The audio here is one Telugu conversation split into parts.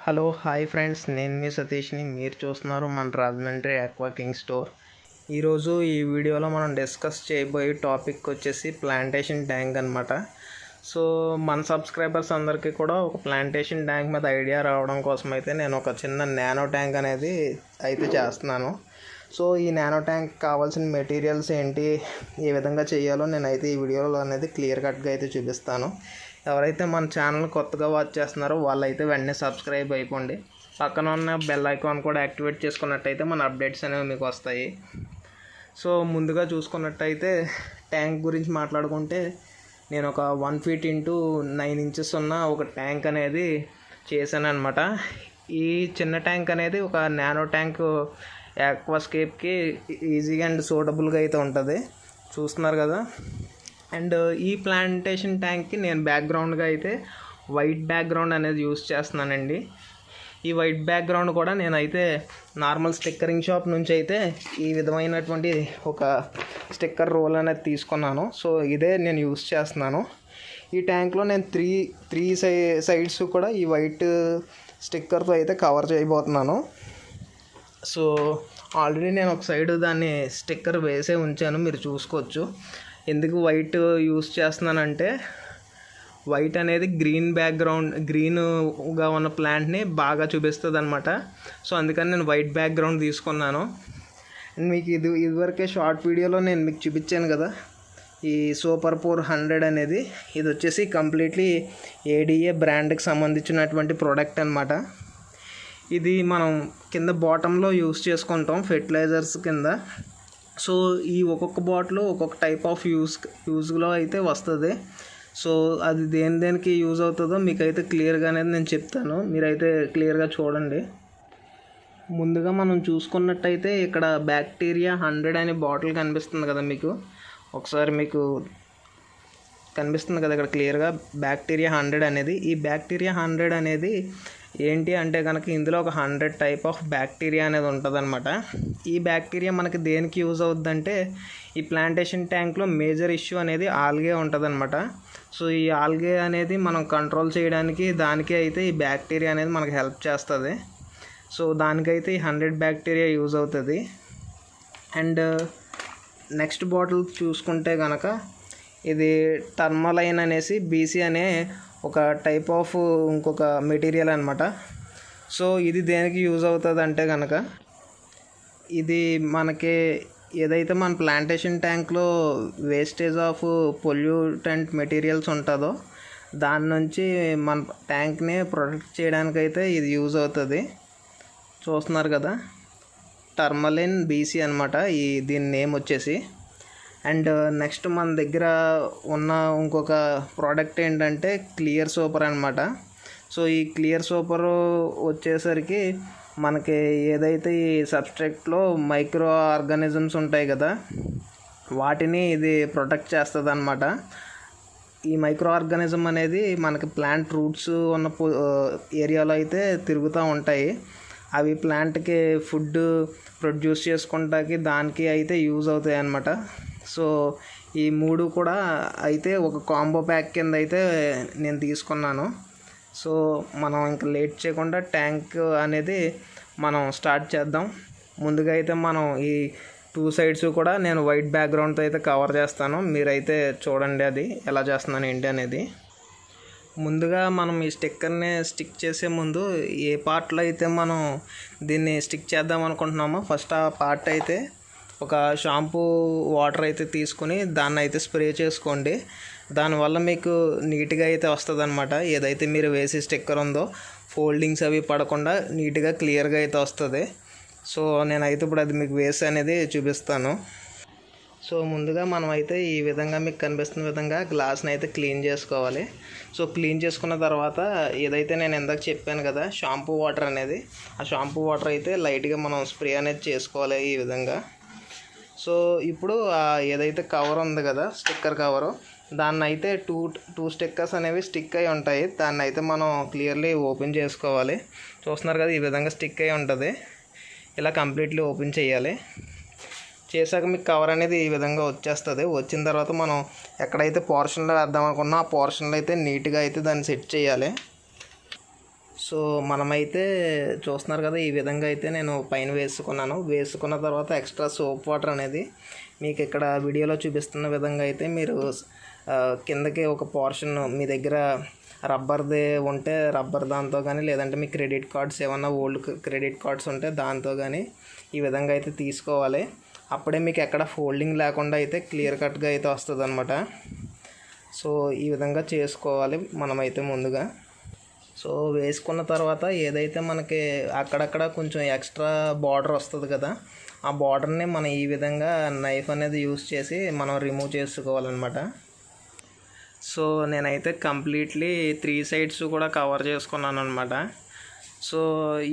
హలో హాయ్ ఫ్రెండ్స్, నేను మీ సతీష్ని. మీరు చూస్తున్నారు మన రాజమండ్రి ఆక్వా కింగ్ స్టోర్. ఈరోజు ఈ వీడియోలో మనం డిస్కస్ చేయబోయే టాపిక్ వచ్చేసి ప్లాంటేషన్ ట్యాంక్ అనమాట. సో మన సబ్స్క్రైబర్స్ అందరికీ కూడా ఒక ప్లాంటేషన్ ట్యాంక్ మీద ఐడియా రావడం కోసం అయితే నేను ఒక చిన్న నానో ట్యాంక్ అనేది అయితే చేస్తున్నాను. సో ఈ నానో ట్యాంక్ కావాల్సిన మెటీరియల్స్ ఏంటి, ఏ విధంగా చేయాలో నేనైతే ఈ వీడియోలో అనేది క్లియర్ కట్గా అయితే చూపిస్తాను. ఎవరైతే మన ఛానల్ కొత్తగా వాచ్ చేస్తున్నారో వాళ్ళైతే వెంటనే సబ్స్క్రైబ్ అయిపోండి. పక్కన ఉన్న బెల్ ఐకాన్ కూడా యాక్టివేట్ చేసుకున్నట్టయితే మన అప్డేట్స్ అనేవి మీకు వస్తాయి. సో ముందుగా చూసుకున్నట్టయితే ట్యాంక్ గురించి మాట్లాడుకుంటే నేను ఒక 1 feet into 9 inches ఉన్న ఒక ట్యాంక్ అనేది చేశాను అనమాట. ఈ చిన్న ట్యాంక్ అనేది ఒక నానో ట్యాంక్ ఆక్వాస్కేప్కి ఈజీగా అండ్ సూటబుల్గా అయితే ఉంటుంది. చూస్తున్నారు కదా. అండ్ ఈ ప్లాంటేషన్ ట్యాంక్కి నేను బ్యాక్గ్రౌండ్గా అయితే వైట్ బ్యాక్గ్రౌండ్ అనేది యూస్ చేస్తున్నానండి. ఈ వైట్ బ్యాక్గ్రౌండ్ కూడా నేనైతే నార్మల్ స్టిక్కరింగ్ షాప్ నుంచి అయితే ఈ విధమైనటువంటి ఒక స్టిక్కర్ రోల్ అనేది తీసుకున్నాను. సో ఇదే నేను యూస్ చేస్తున్నాను. ఈ ట్యాంక్లో నేను త్రీ సైడ్స్ కూడా ఈ వైట్ స్టిక్కర్తో అయితే కవర్ చేయబోతున్నాను. సో ఆల్రెడీ నేను ఒక సైడ్ దాన్ని స్టిక్కర్ వేసే ఉంచాను, మీరు చూసుకోవచ్చు. ఎందుకు వైట్ యూస్ చేస్తున్నానంటే వైట్ అనేది గ్రీన్గా ఉన్న ప్లాంట్ని బాగా చూపిస్తుంది అనమాట. సో అందుకని నేను వైట్ బ్యాక్గ్రౌండ్ తీసుకున్నాను. అండ్ మీకు ఇదివరకే షార్ట్ వీడియోలో నేను మీకు చూపించాను కదా, ఈ సూపర్ 400 అనేది. ఇది వచ్చేసి కంప్లీట్లీ ఏడిఏ బ్రాండ్కి సంబంధించినటువంటి ప్రోడక్ట్ అనమాట. ఇది మనం కింద బాటంలో యూస్ చేసుకుంటాం ఫెర్టిలైజర్స్ కింద. సో ఈ ఒక్కొక్క బాటిల్ ఒక్కొక్క టైప్ ఆఫ్ యూజ్లో అయితే వస్తుంది. సో అది దేనికి యూజ్ అవుతుందో మీకైతే క్లియర్గా అనేది నేను చెప్తాను, మీరైతే క్లియర్గా చూడండి. ముందుగా మనం చూసుకున్నట్టయితే ఇక్కడ బ్యాక్టీరియా 100 అనే బాటిల్ కనిపిస్తుంది కదా మీకు. ఒకసారి మీకు కనిపిస్తుంది కదా ఇక్కడ క్లియర్గా బ్యాక్టీరియా 100 అనేది. ఈ బ్యాక్టీరియా 100 అనేది ఏంటి అంటే కనుక ఇందులో ఒక 100 టైప్ ఆఫ్ బ్యాక్టీరియా అనేది ఉంటుంది అనమాట. ఈ బ్యాక్టీరియా మనకి దేనికి యూజ్ అవుద్దంటే ఈ ప్లాంటేషన్ ట్యాంక్లో మేజర్ ఇష్యూ అనేది ఆల్గే ఉంటుంది అనమాట. సో ఈ ఆల్గే అనేది మనం కంట్రోల్ చేయడానికి దానికి అయితే ఈ బ్యాక్టీరియా అనేది మనకు హెల్ప్ చేస్తుంది. సో దానికైతే ఈ 100 బ్యాక్టీరియా యూజ్ అవుతుంది. అండ్ నెక్స్ట్ బాటిల్ చూసుకుంటే కనుక ఇది టర్మలైన్ అనేసి బీసీ అనే ఒక టైప్ ఆఫ్ ఇంకొక మెటీరియల్ అనమాట. సో ఇది దేనికి యూజ్ అవుతుంది అంటే కనుక ఇది మనకి ఏదైతే మన ప్లాంటేషన్ ట్యాంక్లో వేస్టేజ్ ఆఫ్ పొల్యూటెంట్ మెటీరియల్స్ ఉంటుందో దాని నుంచి మన ట్యాంక్ని ప్రొటెక్ట్ చేయడానికైతే ఇది యూజ్ అవుతుంది. చూస్తున్నారు కదా, టర్మలిన్ బీసీ అనమాట దీని నేమ్ వచ్చేసి. అండ్ నెక్స్ట్ మన దగ్గర ఉన్న ఇంకొక ప్రోడక్ట్ ఏంటంటే క్లియర్ సూపర్ అనమాట. సో ఈ క్లియర్ సూపర్ వచ్చేసరికి మనకి ఏదైతే ఈ సబ్స్ట్రేట్లో మైక్రో ఆర్గానిజమ్స్ ఉంటాయి కదా వాటిని ఇది ప్రొటెక్ట్ చేస్తుంది అనమాట. ఈ మైక్రో ఆర్గానిజం అనేది మనకి ప్లాంట్ రూట్స్ ఉన్న ఏరియాలో అయితే తిరుగుతూ ఉంటాయి. అవి ప్లాంట్కి ఫుడ్ ప్రొడ్యూస్ చేసుకుంటానికి దానికి అయితే యూజ్ అవుతాయి అన్నమాట. సో ఈ 3 కూడా అయితే ఒక కాంబో ప్యాక్ కింద అయితే నేను తీసుకున్నాను. సో మనం ఇంకా లేట్ చేయకుండా ట్యాంక్ అనేది మనం స్టార్ట్ చేద్దాం. ముందుగా అయితే మనం ఈ 2 sides కూడా నేను వైట్ బ్యాక్గ్రౌండ్తో అయితే కవర్ చేస్తాను, మీరైతే చూడండి అది ఎలా చేస్తున్నాను ఏంటి అనేది. ముందుగా మనం ఈ స్టిక్కర్ని స్టిక్ చేసే ముందు ఏ పార్ట్లో అయితే మనం దీన్ని స్టిక్ చేద్దాం అనుకుంటున్నామో ఫస్ట్ ఆ పార్ట్ అయితే ఒక షాంపూ వాటర్ అయితే తీసుకుని దాన్ని అయితే స్ప్రే చేసుకోండి. దానివల్ల మీకు నీట్గా అయితే వస్తుంది అనమాట. ఏదైతే మీరు వేసే స్టిక్కర్ ఉందో ఫోల్డింగ్స్ అవి పడకుండా నీట్గా క్లియర్గా అయితే వస్తుంది. సో నేనైతే ఇప్పుడు అది మీకు వేసి అనేది చూపిస్తాను. సో ముందుగా మనం అయితే ఈ విధంగా మీకు కనిపిస్తున్న విధంగా గ్లాస్ని అయితే క్లీన్ చేసుకోవాలి. సో క్లీన్ చేసుకున్న తర్వాత ఏదైతే నేను ఇందాక చెప్పాను కదా షాంపూ వాటర్ అనేది, ఆ షాంపూ వాటర్ అయితే లైట్గా మనం స్ప్రే అనేది చేసుకోవాలి ఈ విధంగా. సో ఇప్పుడు ఏదైతే కవర్ ఉంది కదా స్టిక్కర్ కవరు, దాన్ని అయితే టూ స్టిక్కర్స్ అనేవి స్టిక్ అయి ఉంటాయి. దాన్ని అయితే మనం క్లియర్లీ ఓపెన్ చేసుకోవాలి. చూస్తున్నారు కదా ఈ విధంగా స్టిక్ అయి ఉంటుంది. ఇలా కంప్లీట్లీ ఓపెన్ చేయాలి. చేశాక మీకు కవర్ అనేది ఈ విధంగా వచ్చేస్తుంది. వచ్చిన తర్వాత మనం ఎక్కడైతే పోర్షన్లో వేద్దాం అనుకున్నా ఆ పోర్షన్లో అయితే నీట్గా అయితే దాన్ని సెట్ చేయాలి. సో మనమైతే చూస్తున్నారు కదా, ఈ విధంగా అయితే నేను పైన వేసుకున్నాను. వేసుకున్న తర్వాత ఎక్స్ట్రా సోప్ వాటర్ అనేది మీకు ఇక్కడ వీడియోలో చూపిస్తున్న విధంగా అయితే మీరు కిందకి ఒక పోర్షన్ మీ దగ్గర రబ్బర్ది ఉంటే రబ్బర్ దాంతో కానీ, లేదంటే మీ క్రెడిట్ కార్డ్స్ ఏమన్నా ఓల్డ్ క్రెడిట్ కార్డ్స్ ఉంటే దాంతో కానీ ఈ విధంగా అయితే తీసుకోవాలి. అప్పుడే మీకు ఎక్కడ ఫోల్డింగ్ లేకుండా అయితే క్లియర్ కట్గా అయితే వస్తుంది అనమాట. సో ఈ విధంగా చేసుకోవాలి మనమైతే ముందుగా. సో వేసుకున్న తర్వాత ఏదైతే మనకి అక్కడక్కడ కొంచెం ఎక్స్ట్రా బార్డర్ వస్తుంది కదా, ఆ బార్డర్ని మనం ఈ విధంగా నైఫ్ అనేది యూస్ చేసి మనం రిమూవ్ చేసుకోవాలన్నమాట. సో నేనైతే కంప్లీట్లీ 3 సైడ్స్ కూడా కవర్ చేసుకున్నాను అనమాట. సో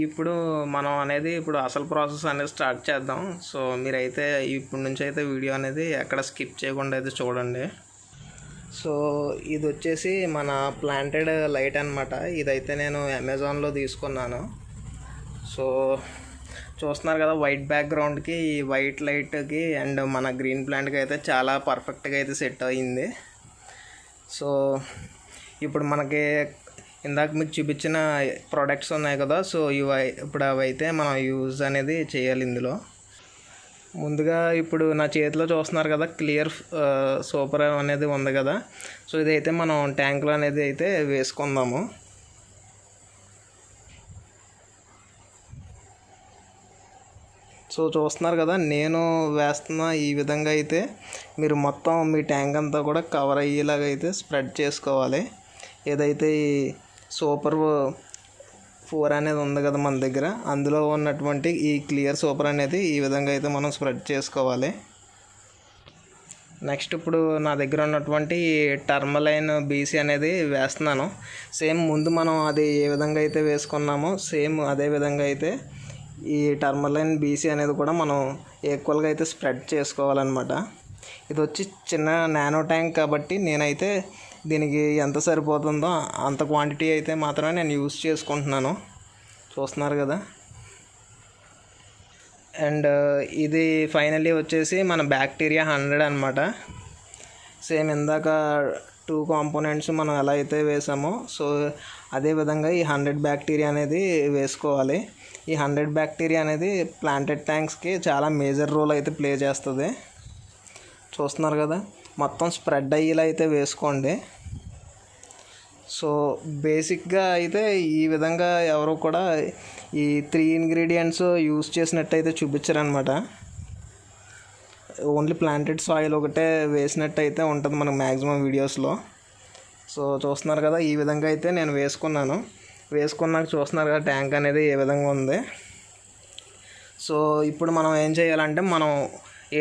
ఇప్పుడు మనం అనేది ఇప్పుడు అసలు ప్రాసెస్ అనేది స్టార్ట్ చేద్దాం. సో మీరైతే ఇప్పటి నుంచి అయితే వీడియో అనేది ఎక్కడ స్కిప్ చేయకుండా అయితే చూడండి. సో ఇది వచ్చేసి మన ప్లాంటెడ్ లైట్ అనమాట. ఇదైతే నేను అమెజాన్లో తీసుకున్నాను. సో చూస్తున్నారు కదా, వైట్ బ్యాక్గ్రౌండ్కి ఈ వైట్ లైట్కి అండ్ మన గ్రీన్ ప్లాంట్కి అయితే చాలా పర్ఫెక్ట్గా అయితే సెట్ అయ్యింది. సో ఇప్పుడు మనకి ఇందాక మీకు చూపించిన ప్రోడక్ట్స్ ఉన్నాయి కదా, సో ఇప్పుడు అవైతే మనం యూజ్ అనేది చేయాలి ఇందులో. ముందుగా ఇప్పుడు నా చేతిలో చూస్తున్నారు కదా, క్లియర్ సూపర్ అనేది ఉంది కదా. సో ఇదైతే మనం ట్యాంక్లో అనేది అయితే వేసుకుందాము. సో చూస్తున్నారు కదా, నేను వేస్తున్న ఈ విధంగా అయితే మీరు మొత్తం మీ ట్యాంక్ అంతా కూడా కవర్ అయ్యేలాగా అయితే స్ప్రెడ్ చేసుకోవాలి. ఏదైతే ఈ సూపర్ 4 అనేది ఉంది కదా మన దగ్గర, అందులో ఉన్నటువంటి ఈ క్లియర్ సూపర్ అనేది ఈ విధంగా అయితే మనం స్ప్రెడ్ చేసుకోవాలి. నెక్స్ట్ ఇప్పుడు నా దగ్గర ఉన్నటువంటి టర్మలైన్ బీసీ అనేది వేస్తున్నాను. సేమ్ ముందు మనం అది ఏ విధంగా అయితే వేసుకున్నామో సేమ్ అదే విధంగా అయితే ఈ టర్మలైన్ బీసీ అనేది కూడా మనం ఈక్వల్గా అయితే స్ప్రెడ్ చేసుకోవాలన్నమాట. ఇది వచ్చి చిన్న నానో ట్యాంక్ కాబట్టి నేనైతే దీనికి ఎంత సరిపోతుందో అంత క్వాంటిటీ అయితే మాత్రమే నేను యూజ్ చేసుకుంటున్నాను. చూస్తున్నారు కదా. అండ్ ఇది ఫైనల్లీ వచ్చేసి మన బ్యాక్టీరియా 100 అనమాట. సేమ్ ఇందాక 2 కాంపోనెంట్స్ మనం ఎలా అయితే వేసామో సో అదేవిధంగా ఈ 100 బ్యాక్టీరియా అనేది వేసుకోవాలి. ఈ 100 బ్యాక్టీరియా అనేది ప్లాంటెడ్ ట్యాంక్స్కి చాలా మేజర్ రోల్ అయితే ప్లే చేస్తుంది. చూస్తున్నారు కదా, మొత్తం స్ప్రెడ్ అయ్యేలా అయితే వేసుకోండి. సో బేసిక్గా అయితే ఈ విధంగా ఎవరు కూడా ఈ 3 ఇంగ్రీడియంట్స్ యూస్ చేసినట్టయితే చూపించారనమాట. ఓన్లీ ప్లాంటెడ్ సాయిల్ ఒకటే వేసినట్టయితే ఉంటుంది మనకు మ్యాక్సిమం వీడియోస్లో. సో చూస్తున్నారు కదా, ఈ విధంగా అయితే నేను వేసుకున్నాను. వేసుకున్నాక చూస్తున్నారు కదా ట్యాంక్ అనేది ఏ విధంగా ఉంది. సో ఇప్పుడు మనం ఏం చేయాలంటే మనం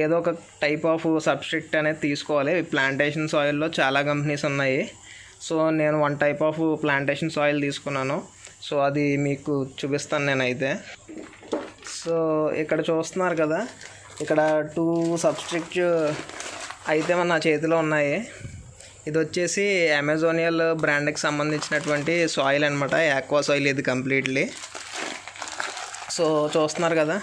ఏదో ఒక టైప్ ఆఫ్ సబ్స్ట్రేట్ అనేది తీసుకోవాలి. ప్లాంటేషన్ సాయిల్లో చాలా కంపెనీస్ ఉన్నాయి. సో నేను 1 టైప్ ఆఫ్ ప్లాంటేషన్ సాయిల్ తీసుకున్నాను. సో అది మీకు చూపిస్తాను నేనైతే. సో ఇక్కడ చూస్తున్నారు కదా, ఇక్కడ 2 సబ్స్ట్రేట్ అయితే నా చేతిలో ఉన్నాయి. ఇది వచ్చేసి అమెజోనియల్ బ్రాండ్కి సంబంధించినటువంటి సాయిల్ అనమాట, ఆక్వా సాయిల్ ఇది కంప్లీట్లీ. సో చూస్తున్నారు కదా,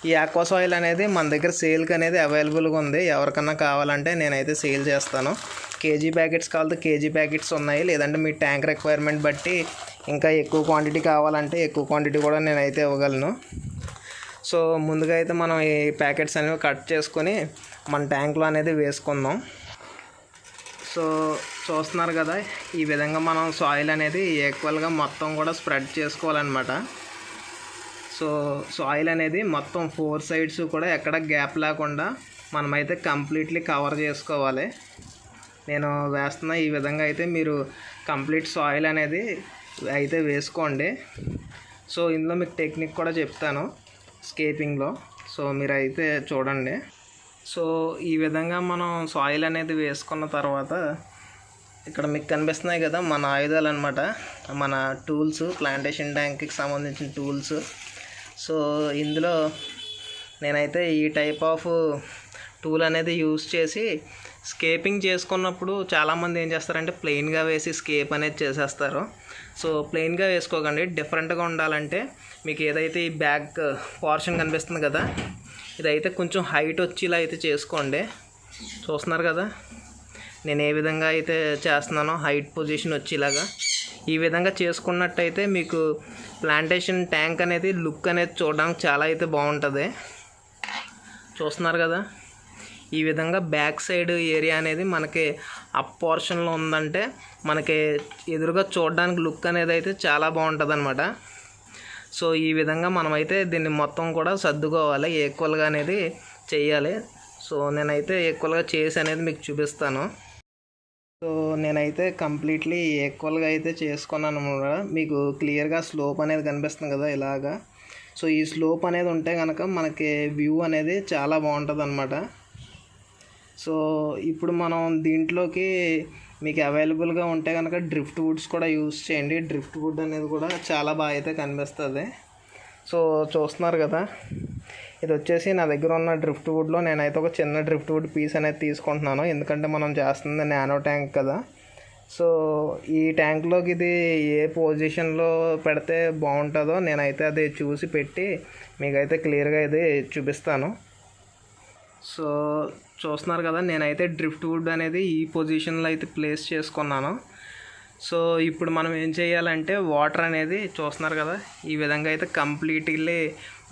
ఈ ఆక్వా సాయిల్ అనేది మన దగ్గర సేల్కి అనేది అవైలబుల్గా ఉంది. ఎవరికన్నా కావాలంటే నేనైతే సేల్ చేస్తాను. కేజీ ప్యాకెట్స్ కావాలంటే కేజీ ప్యాకెట్స్ ఉన్నాయి, లేదంటే మీ ట్యాంక్ రిక్వైర్మెంట్ బట్టి ఇంకా ఎక్కువ క్వాంటిటీ కావాలంటే ఎక్కువ క్వాంటిటీ కూడా నేనైతే ఇవ్వగలను. సో ముందుగా అయితే మనం ఈ ప్యాకెట్స్ అనేవి కట్ చేసుకొని మన ట్యాంక్లో అనేది వేసుకుందాం. సో చూస్తున్నారు కదా, ఈ విధంగా మనం సాయిల్ అనేది ఈక్వల్గా మొత్తం కూడా స్ప్రెడ్ చేసుకోవాలన్నమాట. సో సాయిల్ అనేది మొత్తం 4 సైడ్స్ కూడా ఎక్కడ గ్యాప్ లేకుండా మనమైతే కంప్లీట్లీ కవర్ చేసుకోవాలి. నేను వేస్తున్న ఈ విధంగా అయితే మీరు కంప్లీట్ సాయిల్ అనేది అయితే వేసుకోండి. సో ఇందులో మీకు టెక్నిక్ కూడా చెప్తాను స్కేపింగ్లో. సో మీరు అయితే చూడండి. సో ఈ విధంగా మనం సాయిల్ అనేది వేసుకున్న తర్వాత ఇక్కడ మీకు కనిపిస్తున్నాయి కదా మన ఆయుధాలు అనమాట, మన టూల్స్, ప్లాంటేషన్ ట్యాంక్కి సంబంధించిన టూల్స్. సో ఇందులో నేనైతే ఈ టైప్ ఆఫ్ టూల్ అనేది యూజ్ చేసి స్కేపింగ్ చేసుకున్నప్పుడు చాలామంది ఏం చేస్తారంటే ప్లెయిన్గా వేసి స్కేప్ అనేది చేసేస్తారు. సో ప్లెయిన్గా వేసుకోకండి, డిఫరెంట్గా ఉండాలంటే మీకు ఏదైతే ఈ బ్యాక్ పోర్షన్ కనిపిస్తుంది కదా, ఇదైతే కొంచెం హైట్ వచ్చేలా అయితే చేసుకోండి. చూస్తున్నారు కదా నేను ఏ విధంగా అయితే చేస్తున్నానో, హైట్ పొజిషన్ వచ్చేలాగా ఈ విధంగా చేసుకున్నట్టయితే మీకు ప్లాంటేషన్ ట్యాంక్ అనేది లుక్ అనేది చూడడానికి చాలా అయితే బాగుంటుంది. చూస్తున్నారు కదా, ఈ విధంగా బ్యాక్ సైడ్ ఏరియా అనేది మనకి అప్ పోర్షన్లో ఉందంటే మనకి ఎదురుగా చూడడానికి లుక్ అనేది అయితే చాలా బాగుంటుంది అనమాట. సో ఈ విధంగా మనమైతే దీన్ని మొత్తం కూడా సర్దుకోవాలి, ఈక్వల్గా అనేది చేయాలి. సో నేనైతే ఈక్వల్గా చేసి అనేది మీకు చూపిస్తాను. సో నేనైతే కంప్లీట్లీ ఈక్వల్గా అయితే చేసుకున్నాను అనమాట. మీకు క్లియర్గా స్లోప్ అనేది కనిపిస్తుంది కదా ఇలాగా. సో ఈ స్లోప్ అనేది ఉంటే కనుక మనకి వ్యూ అనేది చాలా బాగుంటుంది అనమాట. సో ఇప్పుడు మనం దీంట్లోకి మీకు అవైలబుల్గా ఉంటే కనుక డ్రిఫ్ట్ వుడ్స్ కూడా యూజ్ చేయండి. డ్రిఫ్ట్ వుడ్ అనేది కూడా చాలా బాగా అయితే కనిపిస్తుంది. సో చూస్తున్నారు కదా, ఇది వచ్చేసి నా దగ్గర ఉన్న డ్రిఫ్ట్ వుడ్లో నేనైతే ఒక చిన్న డ్రిఫ్ట్ వుడ్ పీస్ అనేది తీసుకుంటున్నాను. ఎందుకంటే మనం చేస్తుంది నానో ట్యాంక్ కదా. సో ఈ ట్యాంక్లోకి ఇది ఏ పొజిషన్లో పెడితే బాగుంటుందో నేనైతే అది చూసి పెట్టి మీకైతే క్లియర్గా ఇది చూపిస్తాను. సో చూస్తున్నారు కదా, నేనైతే డ్రిఫ్ట్ వుడ్ అనేది ఈ పొజిషన్లో అయితే ప్లేస్ చేసుకున్నాను. సో ఇప్పుడు మనం ఏం చేయాలంటే వాటర్ అనేది చూస్తున్నారు కదా, ఈ విధంగా అయితే కంప్లీట్లీ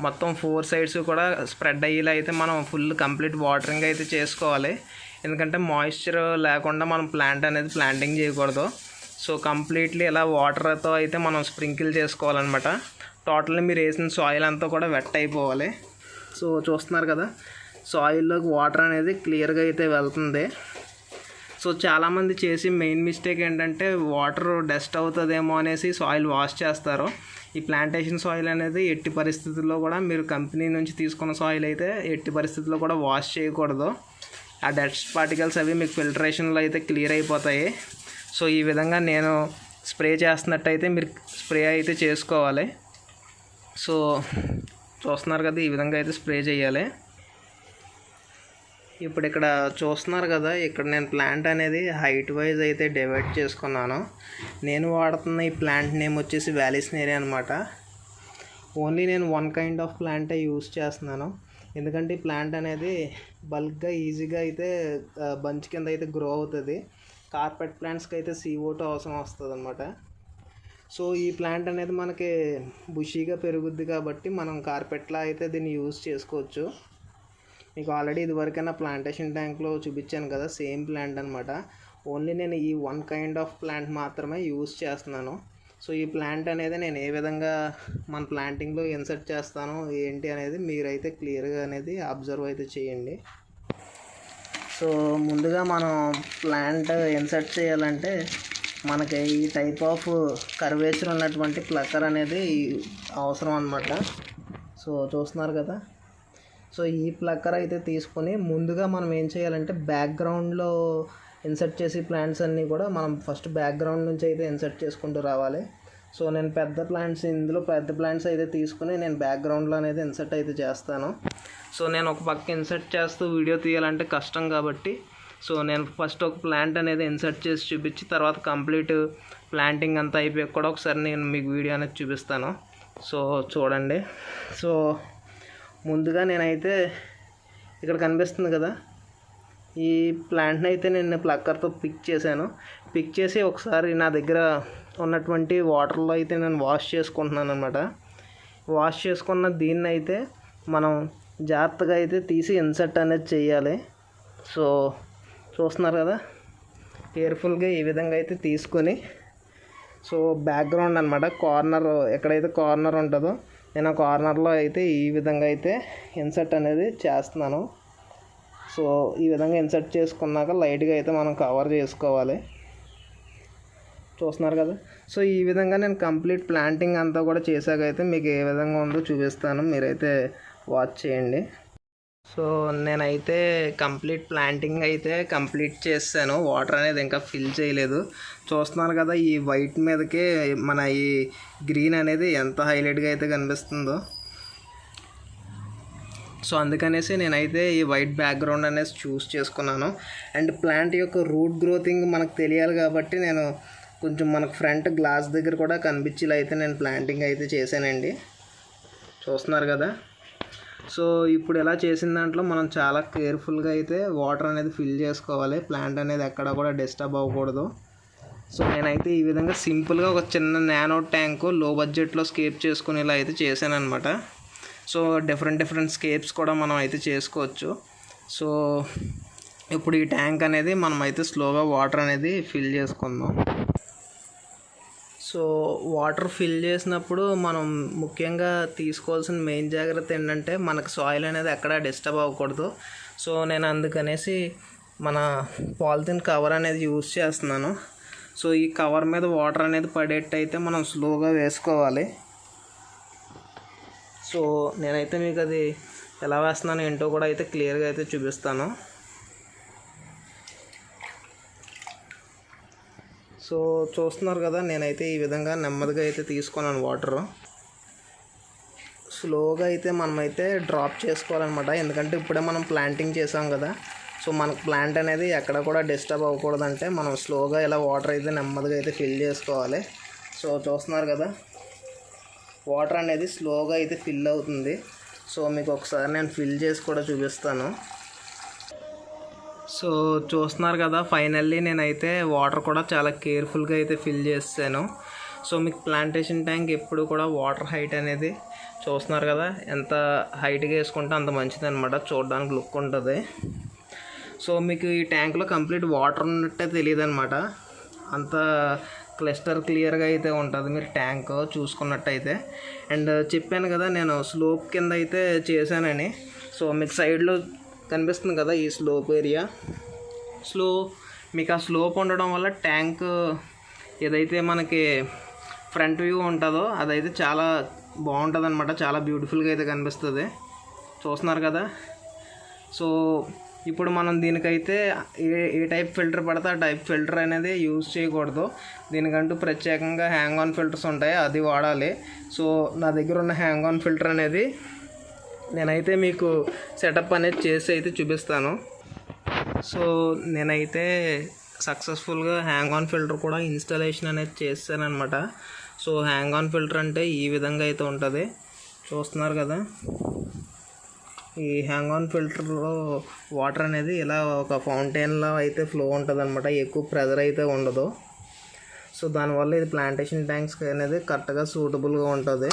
మొత్తం 4 సైడ్స్ కూడా స్ప్రెడ్ అయ్యేలా అయితే మనం ఫుల్ కంప్లీట్ వాటరింగ్ అయితే చేసుకోవాలి. ఎందుకంటే మాయిశ్చర్ లేకుండా మనం ప్లాంట్ అనేది ప్లాంటింగ్ చేయకూడదు. సో కంప్లీట్లీ ఇలా వాటర్తో అయితే మనం స్ప్రింకిల్ చేసుకోవాలన్నమాట. టోటల్లీ మీరు వేసిన సాయిల్ అంతా కూడా వెట్ అయిపోవాలి. సో చూస్తున్నారు కదా, సాయిల్లోకి వాటర్ అనేది క్లియర్గా అయితే వెళ్తుంది. సో చాలామంది చేసి మెయిన్ మిస్టేక్ ఏంటంటే వాటర్ డస్ట్ అవుతుందేమో అనేసి సాయిల్ వాష్ చేస్తారు. ఈ ప్లాంటేషన్ సాయిల్ అనేది ఎట్టి పరిస్థితుల్లో కూడా మీరు కంపెనీ నుంచి తీసుకున్న సాయిల్ అయితే ఎట్టి పరిస్థితుల్లో కూడా వాష్ చేయకూడదు. ఆ డస్ట్ పార్టికల్స్ అవి మీకు ఫిల్టరేషన్లో అయితే క్లియర్ అయిపోతాయి. సో ఈ విధంగా నేను స్ప్రే చేస్తున్నట్టయితే మీరు స్ప్రే అయితే చేసుకోవాలి. సో చూస్తున్నారు కదా, ఈ విధంగా అయితే స్ప్రే చేయాలి. ఇప్పుడు ఇక్కడ చూస్తున్నారు కదా, ఇక్కడ నేను ప్లాంట్ అనేది హైట్ వైజ్ అయితే డివైడ్ చేసుకున్నాను. నేను వాడుతున్న ఈ ప్లాంట్ నేమ్ వచ్చేసి వ్యాలీస్నేరియా అనమాట. ఓన్లీ నేను 1 కైండ్ ఆఫ్ ప్లాంటే యూజ్ చేస్తున్నాను. ఎందుకంటే ఈ ప్లాంట్ అనేది బల్క్గా ఈజీగా అయితే బంచ్ కింద అయితే గ్రో అవుతుంది. కార్పెట్ ప్లాంట్స్కి అయితే CO2 అవసరం వస్తుంది అనమాట. సో ఈ ప్లాంట్ అనేది మనకి బుషీగా పెరుగుద్ది కాబట్టి మనం కార్పెట్లా అయితే దీన్ని యూజ్ చేసుకోవచ్చు. మీకు ఆల్రెడీ ఇదివరకైనా ప్లాంటేషన్ ట్యాంక్లో చూపించాను కదా, సేమ్ ప్లాంట్ అనమాట. ఓన్లీ నేను ఈ 1 కైండ్ ఆఫ్ ప్లాంట్ మాత్రమే యూజ్ చేస్తున్నాను. సో ఈ ప్లాంట్ అనేది నేను ఏ విధంగా మన ప్లాంటింగ్లో ఇన్సర్ట్ చేస్తాను ఏంటి అనేది మీరైతే క్లియర్గా అనేది అబ్జర్వ్ అయితే చేయండి. సో ముందుగా మనం ప్లాంట్ ఇన్సర్ట్ చేయాలంటే మనకి ఈ టైప్ ఆఫ్ కర్వేచర్ ఉన్నటువంటి ప్లక్కర్ అనేది అవసరం అనమాట. సో చూస్తున్నారు కదా, సో ఈ ప్లక్కర్ అయితే తీసుకొని ముందుగా మనం ఏం చేయాలంటే బ్యాక్గ్రౌండ్లో ఇన్సర్ట్ చేసి ప్లాంట్స్ అన్నీ కూడా మనం ఫస్ట్ బ్యాక్గ్రౌండ్ నుంచి అయితే ఇన్సర్ట్ చేసుకుంటూ రావాలి. సో నేను ఇందులో పెద్ద ప్లాంట్స్ అయితే తీసుకుని నేను బ్యాక్గ్రౌండ్లో అనేది ఇన్సర్ట్ అయితే చేస్తాను. సో నేను ఒక పక్క ఇన్సర్ట్ చేస్తూ వీడియో తీయాలంటే కష్టం కాబట్టి సో నేను ఫస్ట్ ఒక ప్లాంట్ అనేది ఇన్సర్ట్ చేసి చూపించి తర్వాత కంప్లీట్ ప్లాంటింగ్ అంతా అయిపోయి కూడా ఒకసారి నేను మీకు వీడియో అనేది చూపిస్తాను. సో చూడండి. సో ముందుగా నేనైతే ఇక్కడ కనిపిస్తుంది కదా, ఈ ప్లాంట్ని అయితే నేను ప్లక్కర్తో పిక్ చేసి ఒకసారి నా దగ్గర ఉన్నటువంటి వాటర్లో అయితే నేను వాష్ చేసుకుంటున్నాను అనమాట. వాష్ చేసుకున్న దీన్ని అయితే మనం జాగ్రత్తగా అయితే తీసి ఇన్సర్ట్ అనేది చేయాలి. సో చూస్తున్నారు కదా, కేర్ఫుల్గా ఈ విధంగా అయితే తీసుకొని సో బ్యాక్గ్రౌండ్ అనమాట, కార్నర్ ఎక్కడైతే కార్నర్ ఉంటుందో నేను ఆ కార్నర్లో అయితే ఈ విధంగా అయితే ఇన్సర్ట్ అనేది చేస్తున్నాను. సో ఈ విధంగా ఇన్సర్ట్ చేసుకున్నాక లైట్గా అయితే మనం కవర్ చేసుకోవాలి. చూస్తున్నారు కదా, సో ఈ విధంగా నేను కంప్లీట్ ప్లాంటింగ్ అంతా కూడా చేశాక అయితే మీకు ఏ విధంగా ఉందో చూపిస్తాను, మీరైతే వాచ్ చేయండి. సో నేనైతే కంప్లీట్ ప్లాంటింగ్ అయితే కంప్లీట్ చేశాను. వాటర్ అనేది ఇంకా ఫిల్ చేయలేదు. చూస్తున్నారు కదా, ఈ వైట్ మీదకే మన ఈ గ్రీన్ అనేది ఎంత హైలైట్గా అయితే కనిపిస్తుందో. సో అందుకనేసి నేనైతే ఈ వైట్ బ్యాక్గ్రౌండ్ అనేది చూస్ చేసుకున్నాను. అండ్ ప్లాంట్ యొక్క రూట్ గ్రోతింగ్ మనకు తెలియాలి కాబట్టి నేను కొంచెం మనకు ఫ్రంట్ గ్లాస్ దగ్గర కూడా కనిపించేలా అయితే నేను ప్లాంటింగ్ అయితే చేశానండి. చూస్తున్నారు కదా. సో ఇప్పుడు ఎలా చేసిన దాంట్లో మనం చాలా కేర్ఫుల్గా అయితే వాటర్ అనేది ఫిల్ చేసుకోవాలి. ప్లాంట్ అనేది ఎక్కడ కూడా డిస్టర్బ్ అవ్వకూడదు. సో నేనైతే ఈ విధంగా సింపుల్గా ఒక చిన్న నానో ట్యాంకు లో బడ్జెట్లో స్కేప్ చేసుకునేలా అయితే చేశాను అనమాట. సో డిఫరెంట్ స్కేప్స్ కూడా మనం అయితే చేసుకోవచ్చు. సో ఇప్పుడు ఈ ట్యాంక్ అనేది మనం అయితే స్లోగా వాటర్ అనేది ఫిల్ చేసుకుందాం. సో వాటర్ ఫిల్ చేసినప్పుడు మనం ముఖ్యంగా తీసుకోవాల్సిన మెయిన్ జాగ్రత్త ఏంటంటే మనకు సాయిల్ అనేది ఎక్కడ డిస్టర్బ్ అవ్వకూడదు. సో నేను అందుకనేసి మన పాలిథిన్ కవర్ అనేది యూజ్ చేస్తున్నాను. సో ఈ కవర్ మీద వాటర్ అనేది పడేట్టు అయితే మనం స్లోగా వేసుకోవాలి. సో నేనైతే మీకు అది ఎలా వేస్తున్నాను ఏంటో కూడా అయితే క్లియర్గా అయితే చూపిస్తాను. సో చూస్తున్నారు కదా, నేనైతే ఈ విధంగా నెమ్మదిగా అయితే తీసుకున్నాను వాటరు. స్లోగా అయితే మనమైతే డ్రాప్ చేసుకోవాలన్నమాట, ఎందుకంటే ఇప్పుడే మనం ప్లాంటింగ్ చేసాం కదా. సో మనకు ప్లాంట్ అనేది ఎక్కడ కూడా డిస్టర్బ్ అవ్వకూడదంటే మనం స్లోగా ఇలా వాటర్ అయితే నెమ్మదిగా అయితే ఫిల్ చేసుకోవాలి. సో చూస్తున్నారు కదా, వాటర్ అనేది స్లోగా అయితే ఫిల్ అవుతుంది. సో మీకు ఒకసారి నేను ఫిల్ చేసి కూడా చూపిస్తాను. సో చూస్తున్నారు కదా, ఫైనల్లీ నేనైతే వాటర్ కూడా చాలా కేర్ఫుల్గా అయితే ఫిల్ చేసాను. సో మీకు ప్లాంటేషన్ ట్యాంక్ ఎప్పుడు కూడా వాటర్ హైట్ అనేది చూస్తున్నారు కదా, ఎంత హైట్గా వేసుకుంటే అంత మంచిది అనమాట, చూడడానికి లుక్ ఉంటుంది. సో మీకు ఈ ట్యాంక్లో కంప్లీట్ వాటర్ ఉన్నట్టే తెలియదు అనమాట, అంత క్లస్టర్ క్లియర్గా అయితే ఉంటుంది మీరు ట్యాంక్ చూసుకున్నట్టయితే. అండ్ చెప్పాను కదా నేను స్లోప్ కింద అయితే చేశానని. సో మీకు సైడ్లో కనిపిస్తుంది కదా ఈ స్లోప్ ఏరియా. మీకు ఆ స్లోప్ ఉండడం వల్ల ట్యాంక్ ఏదైతే మనకి ఫ్రంట్ వ్యూ ఉంటుందో అదైతే చాలా బాగుంటుంది అనమాట, చాలా బ్యూటిఫుల్గా అయితే కనిపిస్తుంది. చూస్తున్నారు కదా. సో ఇప్పుడు మనం దీనికైతే ఏ టైప్ ఫిల్టర్ పడితే ఆ టైప్ ఫిల్టర్ అనేది యూజ్ చేయకూడదు. దీనికంటూ ప్రత్యేకంగా హ్యాంగ్ ఆన్ ఫిల్టర్స్ ఉంటాయి, అది వాడాలి. సో నా దగ్గర ఉన్న హ్యాంగ్ ఆన్ ఫిల్టర్ అనేది నేనైతే మీకు సెటప్ అనేది చేసి అయితే చూపిస్తాను. సో నేనైతే సక్సెస్ఫుల్గా హ్యాంగ్ ఆన్ ఫిల్టర్ కూడా ఇన్స్టాలేషన్ అనేది చేస్తాను అనమాట. సో హ్యాంగ్ ఆన్ ఫిల్టర్ అంటే ఈ విధంగా అయితే ఉంటుంది, చూస్తున్నారు కదా. ఈ హ్యాంగ్ ఆన్ ఫిల్టర్లో వాటర్ అనేది ఇలా ఒక ఫౌంటైన్లో అయితే ఫ్లో ఉంటుంది అనమాట, ఎక్కువ ప్రెజర్ అయితే ఉండదు. సో దానివల్ల ఇది ప్లాంటేషన్ ట్యాంక్స్కి అనేది కరెక్ట్గా సూటబుల్గా ఉంటుంది.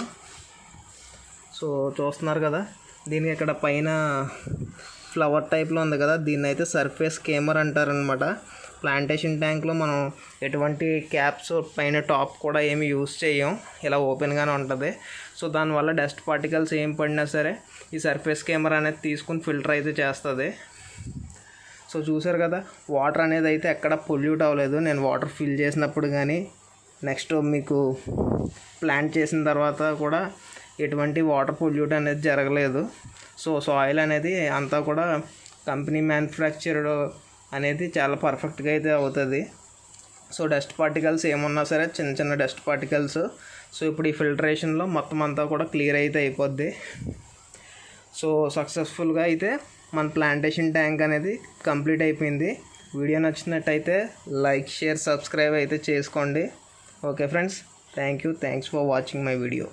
సో చూస్తున్నారు కదా, దీనికి ఇక్కడ పైన ఫ్లవర్ టైప్లో ఉంది కదా, దీన్ని అయితే సర్ఫేస్ కేమర్ అంటారనమాట. ప్లాంటేషన్ ట్యాంక్లో మనం ఎటువంటి క్యాప్స్ పైన టాప్ కూడా ఏమి యూజ్ చేయం, ఇలా ఓపెన్గానే ఉంటుంది. సో దానివల్ల డస్ట్ పార్టికల్స్ ఏం పడినా సరే ఈ సర్ఫేస్ కెమెరా అనేది తీసుకుని ఫిల్టర్ అయితే చేస్తుంది. సో చూసారు కదా, వాటర్ అనేది అయితే ఎక్కడ పొల్యూట్ అవ్వలేదు నేను వాటర్ ఫిల్ చేసినప్పుడు కానీ, నెక్స్ట్ మీకు ప్లాంట్ చేసిన తర్వాత కూడా ఎటువంటి వాటర్ పొల్యూట్ అనేది జరగలేదు. సో సాయిల్ అనేది అంతా కూడా కంపెనీ మ్యానుఫ్యాక్చర్డ్ అనేది చాలా పర్ఫెక్ట్గా అయితే అవుతుంది. సో డస్ట్ పార్టికల్స్ ఏమున్నా సరే చిన్న డస్ట్ పార్టికల్స్, సో ఇప్పుడు ఈ ఫిల్టరేషన్లో మొత్తం అంతా కూడా క్లియర్ అయితే అయిపోద్ది. సో సక్సెస్ఫుల్గా అయితే మన ప్లాంటేషన్ ట్యాంక్ అనేది కంప్లీట్ అయిపోయింది. వీడియో నచ్చినట్టయితే లైక్, షేర్, సబ్స్క్రైబ్ అయితే చేసుకోండి. Okay friends, thanks for watching my video.